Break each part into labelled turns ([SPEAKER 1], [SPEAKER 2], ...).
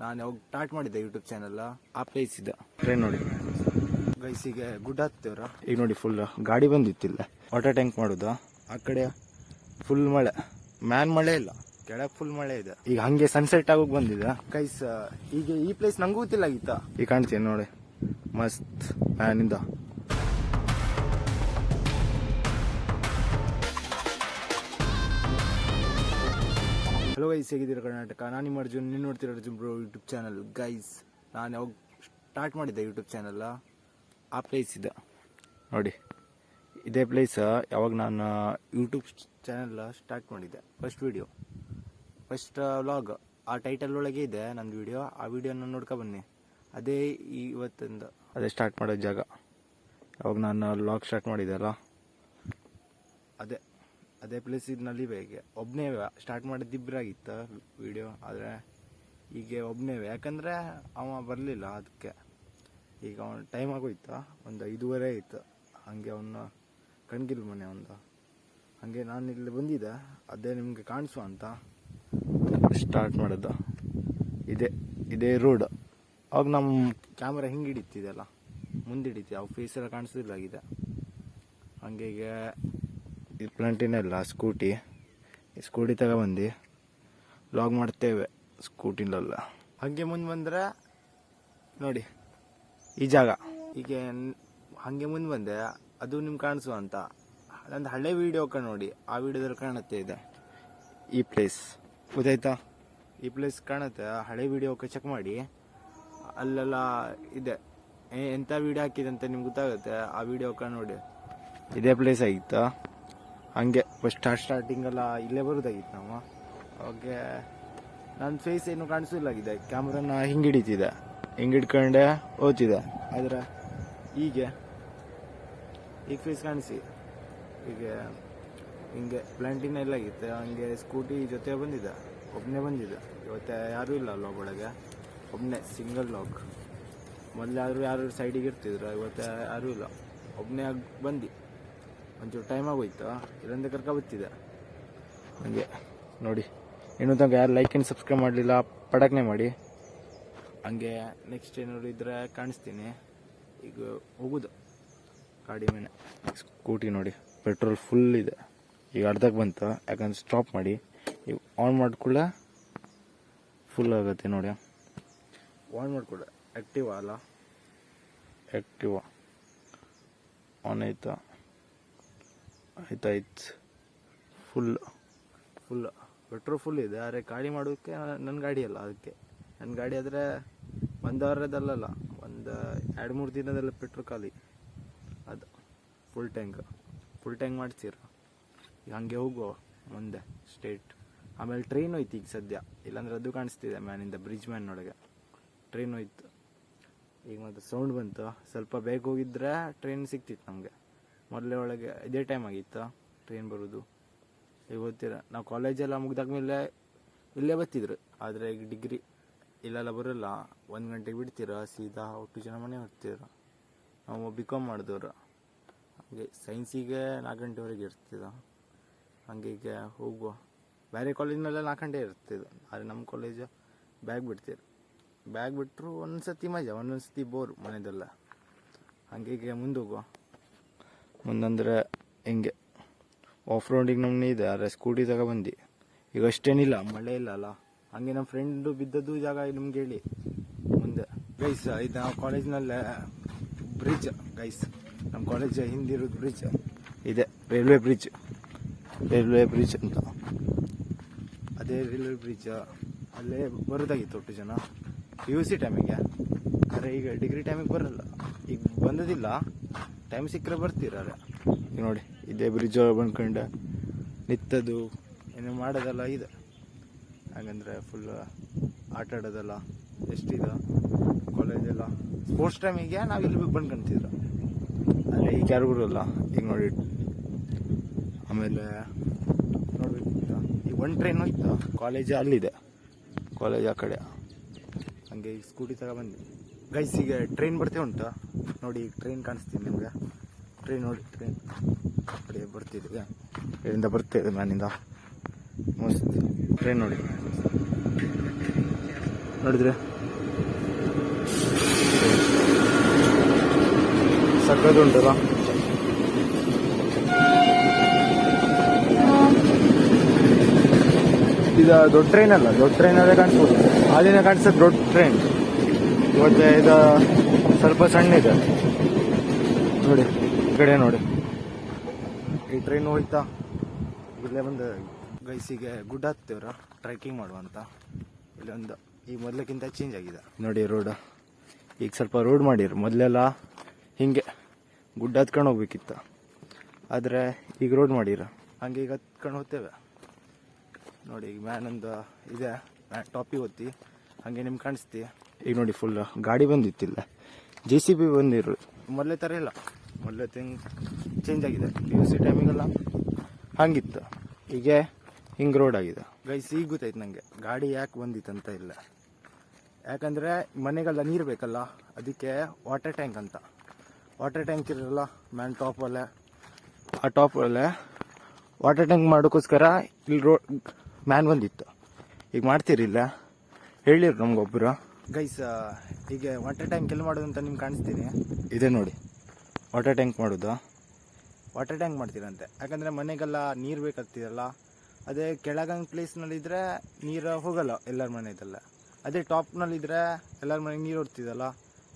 [SPEAKER 1] ನಾನು ಯಾವಾಗ ಸ್ಟಾರ್ಟ್ ಮಾಡಿದ್ದೆ ಯೂಟ್ಯೂಬ್ ಚಾನಲ್ ಆ ಪ್ಲೇಸ್ ಇದೆ. ಟ್ರೈನ್ ನೋಡಿ ಗೈಸಿಗೆ ಗುಡ್ ಹತ್ತೇವ್ರ. ಈಗ ನೋಡಿ ಫುಲ್ ಗಾಡಿ ಬಂದಿತ್ತಿಲ್ಲ, ವಾಟರ್ ಟ್ಯಾಂಕ್ ಮಾಡೋದು. ಆ ಕಡೆ ಫುಲ್ ಮಳೆ, ಮ್ಯಾನ್ ಮಳೆ ಇಲ್ಲ, ಕೆಳಗೆ ಫುಲ್ ಮಳೆ ಇದೆ. ಈಗ ಹಂಗೆ ಸನ್ಸೆಟ್ ಆಗೋಗಿ ಬಂದಿದೆ ಗೈಸ್. ಈಗ ಈ ಪ್ಲೇಸ್ ನಂಗೂ ಗೊತ್ತಿಲ್ಲ ಆಗಿತ್ತ. ಈಗ ಕಾಣ್ತೀನಿ ನೋಡಿ ಮಸ್ತ್ ಮ್ಯಾನಿಂದ. ಹಲೋ ಗೈಸ್, ಹೇಗಿದ್ದೀರಾ ಕರ್ನಾಟಕ? ನಾನು ನಿಮ್ಮ ಅರ್ಜುನ್, ನೀವು ನೋಡ್ತೀರ Arjun bro YouTube channel. Guys ನಾನು ಯಾವಾಗ ಸ್ಟಾರ್ಟ್ ಮಾಡಿದ್ದೆ ಯೂಟ್ಯೂಬ್ ಚಾನಲ್ ಆ ಪ್ಲೇಸ್ ಇದೆ ನೋಡಿ. ಇದೇ ಪ್ಲೇಸ್ ಯಾವಾಗ ನಾನು ಯೂಟ್ಯೂಬ್ ಚಾನಲ್ ಸ್ಟಾರ್ಟ್ ಮಾಡಿದ್ದೆ, ಫಸ್ಟ್ ವಿಡಿಯೋ, ಫಸ್ಟ್ ವ್ಲಾಗ್ ಆ ಟೈಟಲ್ ಒಳಗೆ ಇದೆ ನಂದು ವಿಡಿಯೋ. ಆ ವಿಡಿಯೋನ ನೋಡ್ಕೊ ಬನ್ನಿ. ಅದೇ ಇವತ್ತಿಂದ ಅದೇ ಸ್ಟಾರ್ಟ್ ಮಾಡೋ ಜಾಗ. ಯಾವಾಗ ನಾನು ವ್ಲಾಗ್ ಸ್ಟಾರ್ಟ್ ಮಾಡಿದ್ದೆಲ್ಲ ಅದೇ ಪ್ಲೇಸ್ ಇದ್ನಲ್ಲಿ ಬೇಗ ಒಬ್ಬನೇ ಸ್ಟಾರ್ಟ್ ಮಾಡಿದ್ದಿಬ್ಬರಾಗಿತ್ತು ವಿಡಿಯೋ. ಆದರೆ ಈಗ ಒಬ್ಬನೇ, ಯಾಕಂದರೆ ಅವ ಬರಲಿಲ್ಲ ಅದಕ್ಕೆ. ಈಗ ಅವನು ಟೈಮ್ ಆಗೋಯ್ತು, ಒಂದು 5:30 ಆಯಿತು. ಹಾಗೆ ಅವನ್ನ ಕಣ್ಗಿಲ್ ಮನೆ ಒಂದು. ಹಾಗೆ ನಾನು ಇಲ್ಲಿ ಬಂದಿದ್ದೆ, ಅದೇ ನಿಮಗೆ ಕಾಣಿಸುವ ಅಂತ ಸ್ಟಾರ್ಟ್ ಮಾಡೋದು. ಇದೇ ರೋಡ್. ಅವಾಗ ನಮ್ಮ ಕ್ಯಾಮ್ರಾ ಹಿಂಗೆ ಹಿಡಿತಿದೆಲ್ಲ, ಮುಂದೆ ಹಿಡಿತೀವಿ, ಅವು ಫೇಸ್ ಎಲ್ಲ ಕಾಣಿಸೋದಿಲ್ಲಾಗಿದೆ. ಹಾಗೆ ಈಗ ಇದು ಪ್ಲಾಂಟಿನ ಇಲ್ಲ, ಸ್ಕೂಟಿ ತಗೊಬಂದು ವ್ಲಾಗ್ ಮಾಡ್ತೇವೆ ಸ್ಕೂಟಿಲೆಲ್ಲ. ಹಾಗೆ ಮುಂದೆ ಬಂದರೆ ನೋಡಿ ಈ ಜಾಗ. ಈಗ ಹಾಗೆ ಮುಂದೆ ಬಂದೆ, ಅದು ನಿಮ್ಗೆ ಕಾಣಿಸುವ ಅಂತ. ನಂದು ಹಳೆ ವೀಡಿಯೋ ನೋಡಿ, ಆ ವಿಡಿಯೋದಲ್ಲಿ ಕಾಣುತ್ತೆ ಇದೆ ಈ ಪ್ಲೇಸ್, ಗೊತ್ತಾಯ್ತಾ? ಈ ಪ್ಲೇಸ್ ಕಾಣುತ್ತೆ, ಹಳೆ ವೀಡಿಯೋಕ್ಕೆ ಚೆಕ್ ಮಾಡಿ, ಅಲ್ಲೆಲ್ಲ ಇದೆ. ಎಂಥ ವೀಡಿಯೋ ಹಾಕಿದೆ ಅಂತ ನಿಮ್ಗೆ ಗೊತ್ತಾಗುತ್ತೆ. ಆ ವಿಡಿಯೋಕ್ಕೆ ನೋಡಿ, ಇದೇ ಪ್ಲೇಸ್ ಆಗಿತ್ತು. ಹಂಗೆ ಫಸ್ಟ್ ಸ್ಟಾರ್ಟಿಂಗೆಲ್ಲ ಇಲ್ಲೇ ಬರೋದಾಗಿತ್ತು ನಾವು. ಅವಾಗ ನನ್ನ ಫೇಸ್ ಏನು ಕಾಣಿಸೋದಿಲ್ಲಾಗಿದೆ, ಕ್ಯಾಮ್ರಾನ ಹಿಂಗೆ ಹಿಡಿತಿದೆ, ಹಿಂಗೆ ಹಿಡ್ಕೊಂಡೆ ಹೋಗ್ತಿದೆ. ಆದರೆ ಈಗ ಫೇಸ್ ಕಾಣಿಸಿ, ಈಗ ಹಿಂಗೆ ಪ್ಲಾಂಟಿನ ಎಲ್ಲ ಆಗಿತ್ತು. ಹಂಗೆ ಸ್ಕೂಟಿ ಜೊತೆ ಬಂದಿದ್ದೆ, ಒಬ್ಬನೇ ಬಂದಿದ್ದೆ. ಇವತ್ತು ಯಾರೂ ಇಲ್ಲ ಲಾಗ್ ಒಳಗೆ, ಒಬ್ಬನೇ ಸಿಂಗಲ್ ಲಾಗ್. ಮೊದಲಾದರೂ ಯಾರು ಸೈಡಿಗೆ ಇರ್ತಿದ್ರು, ಇವತ್ತು ಯಾರೂ ಇಲ್ಲ, ಒಬ್ಬನೇ ಆಗಿ ಬಂದು. ಒಂಚೂರು ಟೈಮ್ ಆಗೋಯ್ತು, ಇಲ್ಲಂದ್ರೆ ಕರ್ಕೊಬತ್ತಿದೆ. ಹಾಗೆ ನೋಡಿ, ಇನ್ನೂ ತನಕ ಯಾರು ಲೈಕ್ ಆ್ಯಂಡ್ ಸಬ್ಸ್ಕ್ರೈಬ್ ಮಾಡಲಿಲ್ಲ, ಪಡಕ್ನೆ ಮಾಡಿ. ಹಂಗೆ ನೆಕ್ಸ್ಟ್ ಏನಾದ್ರು ಇದ್ದರೆ ಕಾಣಿಸ್ತೀನಿ. ಈಗ ಹೋಗೋದು ಗಾಡಿ ಮೇಲೆ. ಸ್ಕೂಟಿ ನೋಡಿ, ಪೆಟ್ರೋಲ್ ಫುಲ್ ಇದೆ. ಈಗ ಅರ್ಧಕ್ಕೆ ಬಂತು, ಯಾಕಂದ್ರೆ ಸ್ಟಾಪ್ ಮಾಡಿ ಈಗ ಆನ್ ಮಾಡ್ಕೊಳ್ಳ ಫುಲ್ ಆಗುತ್ತೆ ನೋಡಿ. ಆನ್ ಮಾಡ್ಕೊಳ್ಳ ಆ್ಯಕ್ಟಿವ್ ಅಲ್ಲ, ಆ್ಯಕ್ಟಿವ್ ಆನ್ ಆಯ್ತಾ? ಆಯ್ತಾಯ್ತು. ಫುಲ್ ಪೆಟ್ರೋಲ್ ಫುಲ್ ಇದೆ. ಆದರೆ ಗಾಡಿ ಮಾಡೋಕ್ಕೆ ನನ್ನ ಗಾಡಿ ಅಲ್ಲ, ಅದಕ್ಕೆ. ನನ್ನ ಗಾಡಿ ಆದರೆ 1 ವಾರದಲ್ಲ, ಒಂದು 2-3 ದಿನದಲ್ಲ ಪೆಟ್ರೋಲ್ ಖಾಲಿ. ಅದು ಫುಲ್ ಟ್ಯಾಂಕ್ ಮಾಡ್ತೀರ. ಈಗ ಹಾಗೆ ಹೋಗುವ ಮುಂದೆ ಸ್ಟೇಟ್. ಆಮೇಲೆ ಟ್ರೈನ್ ಹೋಯ್ತು ಈಗ ಸದ್ಯ, ಇಲ್ಲಾಂದ್ರೆ ಅದು ಕಾಣಿಸ್ತಿದೆ ಮ್ಯಾನಿಂದ, ಬ್ರಿಡ್ಜ್ ಮ್ಯಾನ್ನೊಳಗೆ ಟ್ರೈನ್ ಹೋಯ್ತು. ಈಗ ಮತ್ತೆ ಸೌಂಡ್ ಬಂತು, ಸ್ವಲ್ಪ ಬೇಗ ಹೋಗಿದ್ರೆ ಟ್ರೈನ್ ಸಿಕ್ತಿತ್ತು ನಮಗೆ. ಮೊದಲೇ ಒಳಗೆ ಇದೇ ಟೈಮ್ ಆಗಿತ್ತು ಟ್ರೈನ್ ಬರೋದು. ಈಗ ಗೊತ್ತಿರ, ನಾವು ಕಾಲೇಜೆಲ್ಲ ಮುಗ್ದಾದ್ಮೇಲೆ ಇಲ್ಲೇ ಬರ್ತಿದ್ರು. ಆದರೆ ಈಗ ಡಿಗ್ರಿ ಇಲ್ಲೆಲ್ಲ ಬರೋಲ್ಲ, 1 ಗಂಟೆಗೆ ಬಿಡ್ತೀರ, ಸೀದಾ 8 ಜನ ಮನೆ ಹೊರ್ತೀರ. ನಾವು BCom ಮಾಡಿದವ್ರು. ಹಾಗೆ ಸೈನ್ಸಿಗೆ 4 ಗಂಟೆವರೆಗೆ ಇರ್ತಿದ್ದ. ಹಾಗೆ ಈಗ ಹೋಗುವ. ಬೇರೆ ಕಾಲೇಜಿನೆಲ್ಲ 4 ಗಂಟೆ ಇರ್ತಿದ್ದು, ಆದರೆ ನಮ್ಮ ಕಾಲೇಜ್ ಬ್ಯಾಗ್ ಬಿಟ್ಟರು ಒಂದೊಂದ್ಸತಿ ಮಜಾ, ಒಂದೊಂದ್ಸತಿ ಬೋರ್ ಮನೆಯದೆಲ್ಲ. ಹಾಗೆ ಈಗ ಮುಂದೆ ಹೋಗುವ. ಮುಂದಂದರೆ ಹಿಂಗೆ ಆಫ್ ರೋಡಿಗೆ ನಮ್ಮನೆ ಇದೆ. ಆದರೆ ಸ್ಕೂಟಿ ತಗೊಬಂದು ಈಗ ಅಷ್ಟೇನಿಲ್ಲ, ಮಳೆ ಇಲ್ಲ ಅಲ್ಲ. ಹಾಗೆ ನಮ್ಮ ಫ್ರೆಂಡು ಬಿದ್ದದ್ದು ಜಾಗ ನಿಮ್ಗೆ ಹೇಳಿ ಮುಂದೆ. ಗೈಸ್ ಇದು ನಾವು ಕಾಲೇಜ್ನಲ್ಲೇ ಬ್ರಿಡ್ಜ್ ಗೈಸ್, ನಮ್ಮ ಕಾಲೇಜ್ ಹಿಂದಿರೋದು ಬ್ರಿಡ್ಜ್ ಇದೆ, ರೈಲ್ವೆ ಬ್ರಿಡ್ಜ್ ಅಂತ. ಅದೇ ರೈಲ್ವೆ ಬ್ರಿಡ್ಜ್, ಅಲ್ಲೇ ಬರೋದಾಗಿತ್ತು 8 ಜನ PUC ಟೈಮಿಗೆ. ಆದರೆ ಈಗ ಡಿಗ್ರಿ ಟೈಮಿಗೆ ಬರೋಲ್ಲ, ಈಗ ಬಂದದಿಲ್ಲ. ಟೈಮ್ ಸಿಕ್ಕರೆ ಬರ್ತೀರಾರೆ. ಈಗ ನೋಡಿ, ಇದೇ ಬ್ರಿಡ್ಜ್ ಬಂದ್ಕೊಂಡು ನಿಂತದ್ದು ಏನೋ ಮಾಡೋದೆಲ್ಲ ಇದೆ. ಹಾಗಂದರೆ ಫುಲ್ ಆಟ ಆಡೋದೆಲ್ಲ ಎಷ್ಟಿದೆ. ಕಾಲೇಜೆಲ್ಲ ಸ್ಪೋರ್ಟ್ಸ್ ಟೈಮಿಗೆ ನಾವು ಇಲ್ಲಿ ಬಂದ್ಕೊಂತಿದ್ರು, ಆದರೆ ಈಗ ಯಾರು ಬರೋಲ್ಲ. ಈಗ ನೋಡಿ, ಆಮೇಲೆ ನೋಡ್ಬೇಕಿತ್ತು. ಈಗ 1 ಟ್ರೈನ್ ಹೋಯ್ತು, ಕಾಲೇಜ್ ಅಲ್ಲಿದೆ, ಕಾಲೇಜ್ ಆ ಕಡೆ. ಹಾಗೆ ಈಗ ಸ್ಕೂಟಿ ತಗೊಬಂದು ಗೈಸ್, ಈಗ ಟ್ರೈನ್ ಬರ್ತೀವಿ ಉಂಟು ನೋಡಿ. ಈಗ ಟ್ರೈನ್ ಕಾಣಿಸ್ತೀನಿ ನಿಮಗೆ. ಟ್ರೈನ್ ನೋಡಿ, ಟ್ರೈನ್ ಕಡೆ ಬರ್ತಿದೆ, ಇಲ್ಲಿಂದ ಬರ್ತಿದೆ ಮ್ಯಾನಿಂದ. ಮಸ್ತ್ ಟ್ರೈನ್ ನೋಡಿದ್ರೆ ಸಕ್ಕದುಂಟಲ್ಲ. ಇದು ದೊಡ್ಡ ಟ್ರೈನ್ ಅಲ್ಲ, ದೊಡ್ಡ ಟ್ರೈನ್ ಅಲ್ಲೇ ಕಾಣಿಸ್ಬೋದು. ಅಲ್ಲಿನ ಕಾಣಿಸೋದು ದೊಡ್ಡ ಟ್ರೈನ್. ಇವತ್ತೆ ಇದು ಸ್ವಲ್ಪ ಸಣ್ಣ ಇದೆ ನೋಡಿ, ಈ ಕಡೆ ನೋಡಿ. ಈ ಟ್ರೈನ್ ಹೋಯ್ತಾ ಇಲ್ಲೇ ಬಂದು ಗೈಸಿಗೆ ಗುಡ್ಡ ಹತ್ತೇವ್ರ ಟ್ರೆಕ್ಕಿಂಗ್ ಮಾಡುವಂತ. ಇಲ್ಲೊಂದು ಈಗ ಮೊದಲಕ್ಕಿಂತ ಚೇಂಜ್ ಆಗಿದೆ ನೋಡಿ ರೋಡ್. ಈಗ ಸ್ವಲ್ಪ ರೋಡ್ ಮಾಡಿರು. ಮೊದಲೆಲ್ಲ ಹಿಂಗೆ ಗುಡ್ಡ ಹತ್ಕೊಂಡು ಹೋಗ್ಬೇಕಿತ್ತು, ಆದರೆ ಈಗ ರೋಡ್ ಮಾಡಿರ. ಹಂಗೆ ಈಗ ಹತ್ಕೊಂಡು ಹೋಗ್ತೇವೆ ನೋಡಿ. ಈಗ ಮ್ಯಾನ್ ಒಂದು ಇದೆ, ಮ್ಯಾನ್ ಟಾಪಿಗೆ ಹೋಗ್ತಿ ಹಾಗೆ ನಿಮ್ಗೆ ಕಾಣಿಸ್ತಿ. ಈಗ ನೋಡಿ ಫುಲ್ ಗಾಡಿ ಬಂದಿತ್ತಿಲ್ಲ, JCB ಬಂದಿರು. ಮೊದಲೇ ಥರ ಇಲ್ಲ, ಮೊದಲೇ ಚೇಂಜ್ ಆಗಿದೆ. PUC ಟೈಮಿಗೆಲ್ಲ ಹಂಗಿತ್ತು, ಈಗ ಹಿಂಗೆ ರೋಡ್ ಆಗಿದೆ. ಗೈಸ್ ಈಗ ಗೊತ್ತಾಯ್ತು ನನಗೆ ಗಾಡಿ ಯಾಕೆ ಬಂದಿತ್ತಂತ. ಇಲ್ಲ, ಯಾಕಂದರೆ ಮನೆಗೆಲ್ಲ ನೀರು ಬೇಕಲ್ಲ, ಅದಕ್ಕೆ ವಾಟರ್ ಟ್ಯಾಂಕ್ ಅಂತ. ವಾಟರ್ ಟ್ಯಾಂಕ್ ಇರಲ್ಲ ಮ್ಯಾನ್ ಟಾಪಲ್ಲೇ, ಆ ಟಾಪಲ್ಲೇ ವಾಟರ್ ಟ್ಯಾಂಕ್ ಮಾಡೋಕ್ಕೋಸ್ಕರ ಇಲ್ಲಿ ರೋಡ್ ಮ್ಯಾನ್ ಬಂದಿತ್ತು. ಈಗ ಮಾಡ್ತೀರಿಲ್ಲ, ಹೇಳಿರು ನಮ್ಗೊಬ್ಬರು. ಗೈಸ್ ಈಗ ವಾಟರ್ ಟ್ಯಾಂಕ್ ಎಲ್ಲಿ ಮಾಡೋದು ಅಂತ ನಿಮ್ಗೆ ಕಾಣಿಸ್ತೀನಿ. ಇದೆ ನೋಡಿ ವಾಟರ್ ಟ್ಯಾಂಕ್ ಮಾಡೋದು. ವಾಟರ್ ಟ್ಯಾಂಕ್ ಮಾಡ್ತೀರಂತೆ, ಯಾಕಂದರೆ ಮನೆಗೆಲ್ಲ ನೀರು ಬೇಕಾಗ್ತಿದಲ್ಲ. ಅದೇ ಕೆಳಗಂಗೆ ಪ್ಲೇಸ್ನಲ್ಲಿದ್ದರೆ ನೀರು ಹೋಗಲ್ಲ ಎಲ್ಲರ ಮನೆಯದಲ್ಲ. ಅದೇ ಟಾಪ್ನಲ್ಲಿದ್ದರೆ ಎಲ್ಲರ ಮನೆಗೆ ನೀರು ಹೊಡ್ತಿದಲ್ಲ,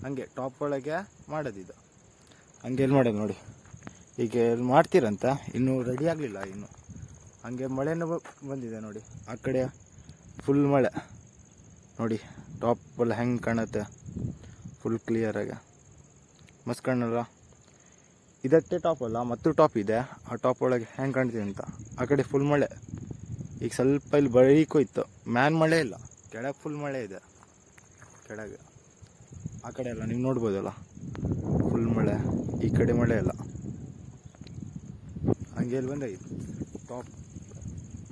[SPEAKER 1] ಹಂಗೆ ಟಾಪ್ ಒಳಗೆ ಮಾಡೋದಿದು. ಹಂಗೆ ಎಲ್ಲಿ ಮಾಡೋದು ನೋಡಿ. ಈಗ ಎಲ್ಲಿ ಮಾಡ್ತೀರಂತ, ಇನ್ನೂ ರೆಡಿ ಆಗಲಿಲ್ಲ ಇನ್ನು. ಹಂಗೆ ಮಳೆನೂ ಬಂದಿದೆ ನೋಡಿ, ಆ ಕಡೆ ಫುಲ್ ಮಳೆ ನೋಡಿ. ಟಾಪ್ ಎಲ್ಲ ಹೆಂಗೆ ಕಾಣುತ್ತೆ, ಫುಲ್ ಕ್ಲಿಯರಾಗಿ ಮಸ್ತ್ ಕಾಣಲ್ಲ. ಇದಕ್ಕೆ ಟಾಪ್ ಅಲ್ಲ, ಮತ್ತು ಟಾಪ್ ಇದೆ. ಆ ಟಾಪ್ ಒಳಗೆ ಹೆಂಗೆ ಕಾಣ್ತಿದೆ ಅಂತ. ಆ ಕಡೆ ಫುಲ್ ಮಳೆ. ಈಗ ಸ್ವಲ್ಪ ಇಲ್ಲಿ ಬರೀಕೋಯ್ತು, ಮ್ಯಾನ್ ಮಳೆ ಇಲ್ಲ, ಕೆಳಗೆ ಫುಲ್ ಮಳೆ ಇದೆ ಕೆಳಗೆ. ಆ ಕಡೆ ಎಲ್ಲ ನೀವು ನೋಡ್ಬೋದಲ್ಲ ಫುಲ್ ಮಳೆ, ಈ ಕಡೆ ಮಳೆ ಇಲ್ಲ. ಹಂಗೆ ಇಲ್ಲಿ ಬಂದಾಗಿತ್ತು ಟಾಪ್.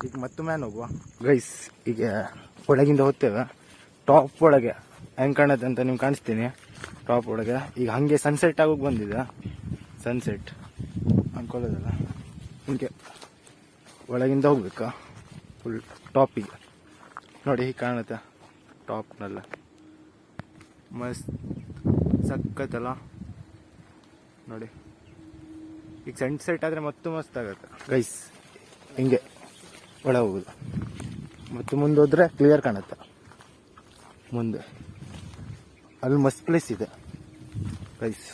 [SPEAKER 1] ಈಗ ಮತ್ತೆ ಮ್ಯಾನ್ ಹೋಗುವ ಗೈಸ್. ಈಗ ಒಳಗಿಂದ ಹೋಗ್ತೇವೆ ಟಾಪ್ ಒಳಗೆ. ಹೆಂಗೆ ಕಾಣುತ್ತೆ ಅಂತ ನಿಮ್ಗೆ ಕಾಣಿಸ್ತೀನಿ ಟಾಪ್ ಒಳಗೆ. ಈಗ ಹಾಗೆ ಸನ್ಸೆಟ್ ಆಗೋಗಿ ಬಂದಿದೆ, ಸನ್ಸೆಟ್ ಅನ್ಕೊಳ್ಳೋದಲ್ಲ. ಹಿಂಗೆ ಒಳಗಿಂದ ಹೋಗ್ಬೇಕಾ ಫುಲ್ ಟಾಪಿಗೆ ನೋಡಿ. ಹೀಗೆ ಕಾಣುತ್ತೆ ಟಾಪ್ನಲ್ಲ, ಮಸ್ತ್ ಸಕ್ಕತ್ತಲ್ಲ ನೋಡಿ. ಈಗ ಸನ್ಸೆಟ್ ಆದರೆ ಮತ್ತೂ ಮಸ್ತ್ ಆಗುತ್ತೆ ಗೈಸ್. ಹಿಂಗೆ ಒಳಗೆ ಹೋಗೋದು, ಮತ್ತು ಮುಂದೆ ಹೋದರೆ ಕ್ಲಿಯರ್ ಕಾಣುತ್ತೆ ಮುಂದೆ. ಅಲ್ಲಿ ಮಸ್ತ್ ಪ್ಲೇಸ್ ಇದೆ ಗೈಸ್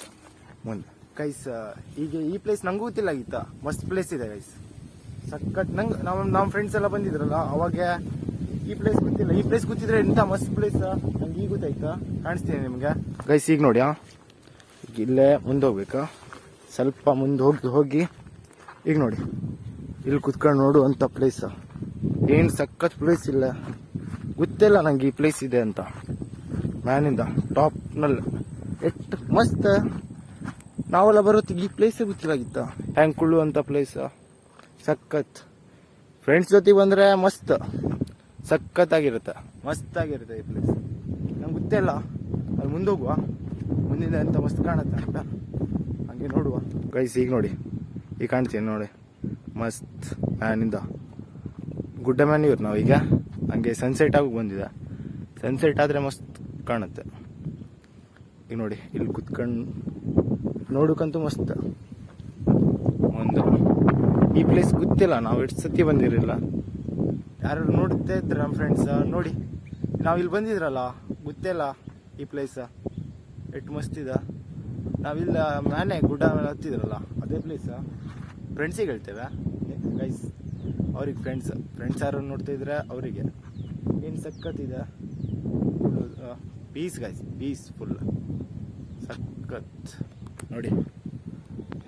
[SPEAKER 1] ಮುಂದೆ. ಗೈಸ್ ಈಗ ಈ ಪ್ಲೇಸ್ ನಂಗೂ ಗೊತ್ತಿಲ್ಲಾಗಿತ್ತ, ಮಸ್ತ್ ಪ್ಲೇಸ್ ಇದೆ ಗೈಸ್, ಸಖತ್. ನಂಗೆ ನಮ್ಮ ಫ್ರೆಂಡ್ಸ್ ಎಲ್ಲ ಬಂದಿದ್ರಲ್ಲ ಅವಾಗ ಈ ಪ್ಲೇಸ್ ಗೊತ್ತಿಲ್ಲ. ಈ ಪ್ಲೇಸ್ ಗೊತ್ತಿದ್ರೆ ಎಂಥ ಮಸ್ತ್ ಪ್ಲೇಸ್ ನಂಗೆ ಈಗ ಗೊತ್ತಾಯ್ತಾ. ಕಾಣಿಸ್ತೀನಿ ನಿಮಗೆ ಗೈಸ್. ಈಗ ನೋಡಿ, ಈಗ ಇಲ್ಲೇ ಮುಂದೆ ಹೋಗ್ಬೇಕಾ, ಸ್ವಲ್ಪ ಮುಂದೆ ಹೋಗಿ ಈಗ ನೋಡಿ ಇಲ್ಲಿ ಕುತ್ಕೊಂಡು ನೋಡುವಂಥ ಪ್ಲೇಸ್. ಏನು ಸಖತ್ ಪ್ಲೇಸ್ ಇಲ್ಲ, ಗೊತ್ತಿಲ್ಲ ನಂಗೆ ಈ ಪ್ಲೇಸ್ ಇದೆ ಅಂತ. ಮ್ಯಾನಿಂದ ಟಾಪ್ನಲ್ಲಿ ಎಷ್ಟು ಮಸ್ತ್. ನಾವೆಲ್ಲ ಬರೋತ್ತಿಗೆ ಈ ಪ್ಲೇಸೇ ಗೊತ್ತಿಲ್ಲಾಗಿತ್ತ, ಹ್ಯಾಂಗೆ ಕುಳ್ಳುವಂಥ ಪ್ಲೇಸ್ ಸಖತ್. ಫ್ರೆಂಡ್ಸ್ ಜೊತೆಗೆ ಬಂದರೆ ಮಸ್ತ್ ಸಖತ್ತಾಗಿರುತ್ತೆ, ಮಸ್ತಾಗಿರುತ್ತೆ ಈ ಪ್ಲೇಸ್. ನಂಗೆ ಗೊತ್ತೇ ಇಲ್ಲ, ಅಲ್ಲಿ ಮುಂದೆ ಹೋಗುವ, ಮುಂದಿನ ಎಂತ ಮಸ್ತ್ ಕಾಣುತ್ತೆ ಅಂತ ಹಂಗೆ ನೋಡುವ ಗೈಸ್. ಈಗ ನೋಡಿ ಈಗ ಕಾಣ್ತೀನಿ ನೋಡಿ, ಮಸ್ತ್ ಮ್ಯಾನಿಂದ ಗುಡ್ಡ ಮ್ಯಾನ್ ಇವ್ರು ನಾವು. ಈಗ ಹಂಗೆ ಸನ್ಸೆಟ್ ಆಗಿ ಬಂದಿದೆ, ಸನ್ಸೆಟ್ ಆದರೆ ಮಸ್ತ್ ಕಾಣುತ್ತೆ. ಈಗ ನೋಡಿ ಇಲ್ಲಿ ಕುತ್ಕೊಂಡು ನೋಡೋಕ್ಕಂತೂ ಮಸ್ತ್. ಒಂದು ಈ ಪ್ಲೇಸ್ ಗೊತ್ತಿಲ್ಲ, ನಾವು ಎಷ್ಟು ಸತಿ ಬಂದಿರಲಿಲ್ಲ. ಯಾರು ನೋಡುತ್ತೆ ಇದ್ರೆ ನಮ್ಮ ಫ್ರೆಂಡ್ಸ್ ನೋಡಿ, ನಾವು ಇಲ್ಲಿ ಬಂದಿದ್ರಲ್ಲ ಗೊತ್ತೇ ಇಲ್ಲ ಈ ಪ್ಲೇಸ್ ಎಷ್ಟು ಮಸ್ತ್ ಇದೆ. ನಾವಿಲ್ಲ ಮ್ಯಾನೆ ಗುಡ್ಡ ಮೇಲೆ ಹತ್ತಿದ್ರಲ್ಲ ಅದೇ ಪ್ಲೇಸ್. ಫ್ರೆಂಡ್ಸಿಗೆ ಹೇಳ್ತೇವೆ ಗೈಸ್, ಅವ್ರಿಗೆ ಫ್ರೆಂಡ್ಸ್ ಯಾರು ನೋಡ್ತಿದ್ರೆ ಅವರಿಗೆ ಏನು ಸಖತ್ತಿದೆ. ಪೀಸ್ ಗೈಸ್, ಪೀಸ್ ಫುಲ್ ಸಖತ್ ನೋಡಿ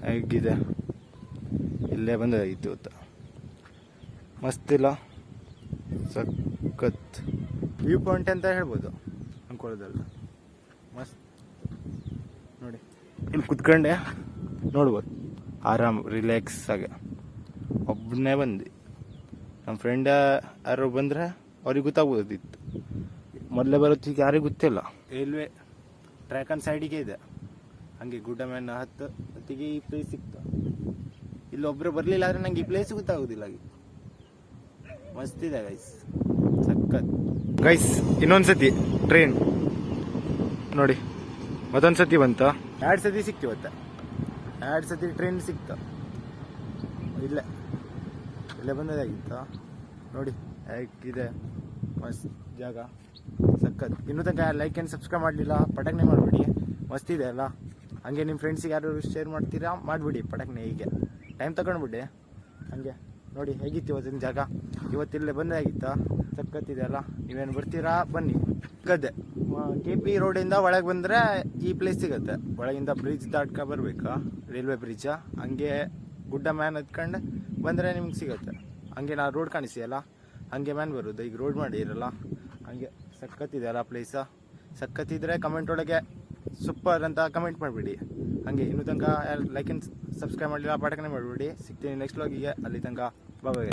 [SPEAKER 1] ಹೇಗಿದೆ. ಇಲ್ಲೇ ಬಂದಾಗಿತ್ತು ಗೊತ್ತಾ, ಮಸ್ತಿಲ್ಲ, ಸಖತ್ ವ್ಯೂ ಪಾಯಿಂಟ್ ಅಂತ ಹೇಳ್ಬೋದು ಅನ್ಕೊಳ್ಳೋದಲ್ಲ. ಮಸ್ತ್ ನೋಡಿ, ಇಲ್ಲಿ ಕುತ್ಕೊಂಡೆ ನೋಡ್ಬೋದು ಆರಾಮ್ ರಿಲ್ಯಾಕ್ಸ್ ಆಗಿ. ಒಬ್ಬನೇ ಬಂದು ನಮ್ಮ ಫ್ರೆಂಡ್ ಯಾರು ಬಂದರೆ ಅವ್ರಿಗೆ ಗೊತ್ತಾಗ್ಬೋದಿತ್ತು. ಮೊದಲೇ ಬರೋತ್ತಿಗೆ ಯಾರಿಗೂ ಗೊತ್ತಿಲ್ಲ. ರೈಲ್ವೆ ಟ್ರ್ಯಾಕ್ ಆನ್ ಸೈಡಿಗೆ ಇದೆ, ಹಾಗೆ ಗುಡ್ಡ ಮ್ಯಾನ್ ಹೊತ್ತಿಗೆ ಈ ಪ್ಲೇಸ್ ಸಿಕ್ತು. ಇಲ್ಲೊಬ್ಬರು ಬರಲಿಲ್ಲ ಆದರೆ ನಂಗೆ ಈ ಪ್ಲೇಸ್ ಗೊತ್ತಾಗೋದಿಲ್ಲ. ಮಸ್ತ್ ಇದೆ ಗೈಸ್, ಸಖತ್ ಗೈಸ್. ಇನ್ನೊಂದ್ಸತಿ ಟ್ರೈನ್ ನೋಡಿ ಮತ್ತೊಂದು ಸತಿ ಬಂತು, 2 ಸತಿ ಸಿಕ್ತು ಇವತ್ತು, 2 ಸತಿ ಟ್ರೈನ್ ಸಿಕ್ತು. ಇಲ್ಲೇ ಬಂದದಾಗಿತ್ತು ನೋಡಿ, ಹೇಗಿದೆ ಮಸ್ತ್ ಜಾಗ, ಸಖತ್. ಇನ್ನೂ ತನಕ ಲೈಕ್ ಆ್ಯಂಡ್ ಸಬ್ಸ್ಕ್ರೈಬ್ ಮಾಡಲಿಲ್ಲ, ಪಟಕ್ನೆ ಮಾಡಿಬಿಡಿ, ಮಸ್ತ್ ಇದೆ ಅಲ್ಲ. ಹಂಗೆ ನಿಮ್ಮ ಫ್ರೆಂಡ್ಸಿಗೆ ಯಾರು ಶೇರ್ ಮಾಡ್ತೀರಾ ಮಾಡಿಬಿಡಿ ಪಟಕ್ನೆ. ಹೀಗೆ ಟೈಮ್ ತಗೊಂಡ್ಬಿಡಿ ಹಂಗೆ. ನೋಡಿ ಹೇಗಿತ್ತು ಇವತ್ತಿನ ಜಾಗ, ಇವತ್ತಿಲ್ಲೇ ಬಂದಾಗಿತ್ತು, ಸಖತ್ತಿದೆ ಅಲ್ಲ. ನೀವೇನು ಬರ್ತೀರಾ ಬನ್ನಿ. ಗದ್ದೆ KP ರೋಡಿಂದ ಒಳಗೆ ಬಂದರೆ ಈ ಪ್ಲೇಸ್ ಸಿಗುತ್ತೆ. ಒಳಗಿಂದ ಬ್ರಿಡ್ಜ್ ದಾಟ್ಕೊ ಬರಬೇಕಾ, ರೈಲ್ವೆ ಬ್ರಿಡ್ಜ್, ಹಂಗೆ ಗುಡ್ಡ ಮ್ಯಾನ್ ಹತ್ಕೊಂಡು ಬಂದರೆ ನಿಮ್ಗೆ ಸಿಗುತ್ತೆ. ಹಂಗೆ ನಾ ರೋಡ್ ಕಾಣಿಸಿಯಲ್ಲ, ಹಂಗೆ ಮ್ಯಾನ್ ಬರೋದು. ಈಗ ರೋಡ್ ಮಾಡಿರಲ್ಲ, ಹಂಗೆ ಸಖತ್ತಿದೆ ಅಲ್ಲ ಪ್ಲೇಸ. ಸಖತ್ತಿದ್ರೆ ಕಮೆಂಟ್ ಒಳಗೆ ಸೂಪರ್ ಅಂತ ಕಮೆಂಟ್ ಮಾಡಿಬಿಡಿ. ಹಾಗೆ ಇನ್ನೂ ತನಕ ಲೈಕ್ ಆ್ಯಂಡ್ ಸಬ್ಸ್ಕ್ರೈಬ್ ಮಾಡಲಿಲ್ಲ ಪಟಕನೆ ಮಾಡಿಬಿಡಿ. ಸಿಗ್ತೀನಿ ನೆಕ್ಸ್ಟ್ ವ್ಲಾಗಿಗೆ, ಅಲ್ಲಿ ತನಕ ಬಾಯ್.